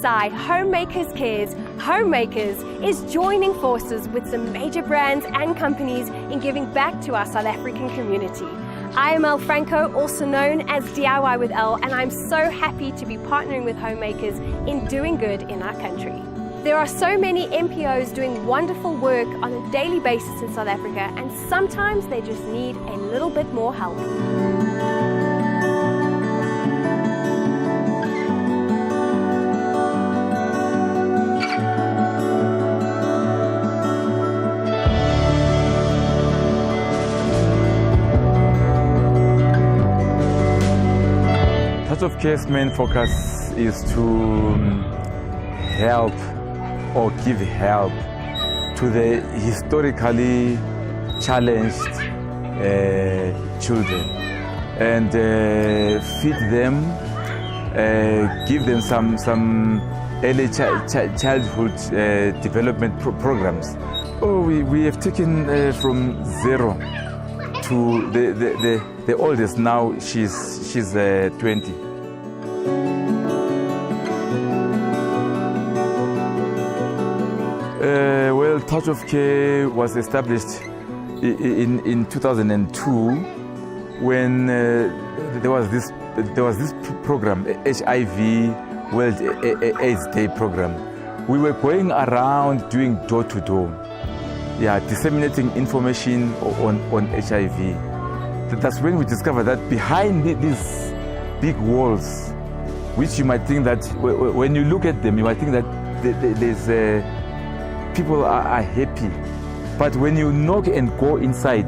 Alongside HOMEMAKERScare's Homemakers is joining forces with some major brands and companies in giving back to our South African community. I am Elle Franco, also known as DIY with Elle, and I'm so happy to be partnering with Homemakers in doing good in our country. There are so many NGOs doing wonderful work on a daily basis in South Africa, and sometimes they just need a little bit more help. Touch of Care's main focus is to help or give help to the historically challenged children and feed them, give them some early childhood development programs. Oh, we have taken from 0 to the oldest now. She's 20. Well, Touch of Care was established in 2002 when there was this program, HIV World AIDS Day program. We were going around doing door-to-door, disseminating information on HIV. That's when we discovered that behind these big walls, which you might think that when you look at them, you might think that there's people are happy, but when you knock and go inside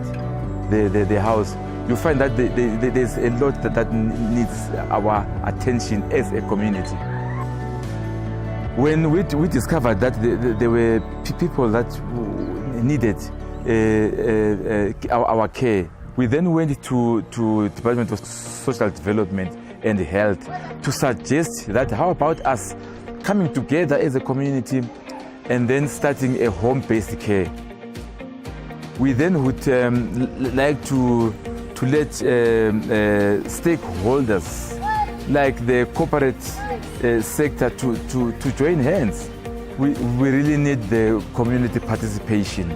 the house, you find that there's a lot that needs our attention as a community. When we discovered that there were people that needed our care, we then went to Department of Social Development and Health to suggest that how about us coming together as a community and then starting a home-based care. We then would like to let stakeholders like the corporate sector to join hands. We really need the community participation.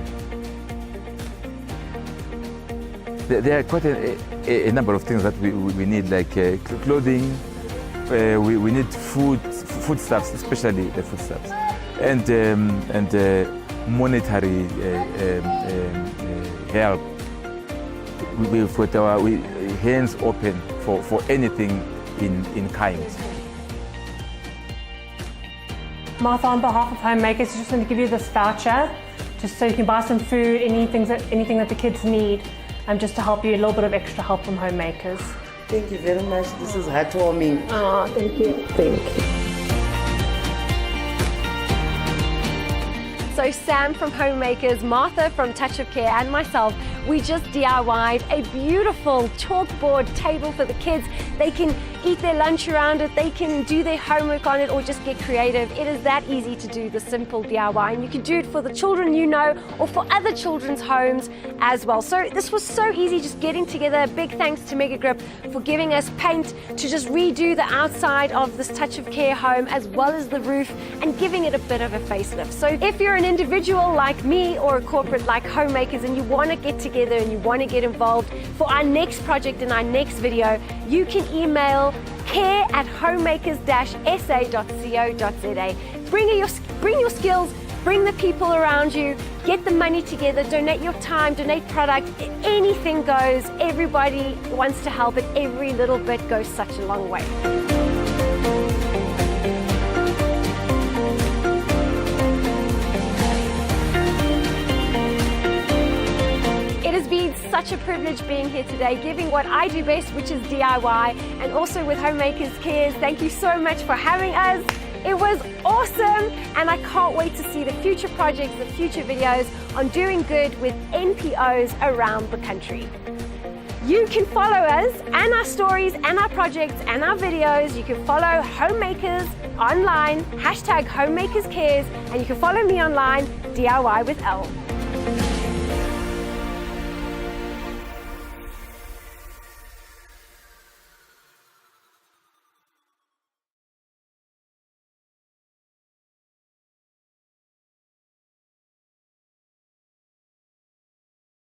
There are quite a number of things that we need, like clothing. We need foodstuffs, especially the foodstuffs, and monetary help. We've got our hands open for anything in kind. Martha, on behalf of Homemakers, I just want to give you this voucher, just so you can buy some food, anything that the kids need, just to help you, a little bit of extra help from Homemakers. Thank you very much. This is heartwarming. Oh, thank you. Thank you. So Sam from Homemakers, Martha from Touch of Care, and myself, we just DIY'd a beautiful chalkboard table for the kids. They can eat their lunch around it, they can do their homework on it, or just get creative. It is that easy to do the simple DIY, and you can do it for the children you know or for other children's homes as well. So this was so easy, just getting together. Big thanks to Mega Grip for giving us paint to just redo the outside of this Touch of Care home, as well as the roof, and giving it a bit of a facelift. So if you're an individual like me or a corporate like Homemakers and you want to get together and you want to get involved for our next project and our next video, you can email care@homemakers-sa.co.za. Bring your skills, bring the people around you, get the money together, donate your time, donate product, anything goes. Everybody wants to help, and every little bit goes such a long way. Such a privilege being here today, giving what I do best, which is DIY, and also with HOMEMAKERScare. Thank you so much for having us. It was awesome, and I can't wait to see the future projects, the future videos on doing good with NPOs around the country. You can follow us and our stories and our projects and our videos. You can follow Homemakers online, #HOMEMAKERScare, and you can follow me online, DIY with Elle.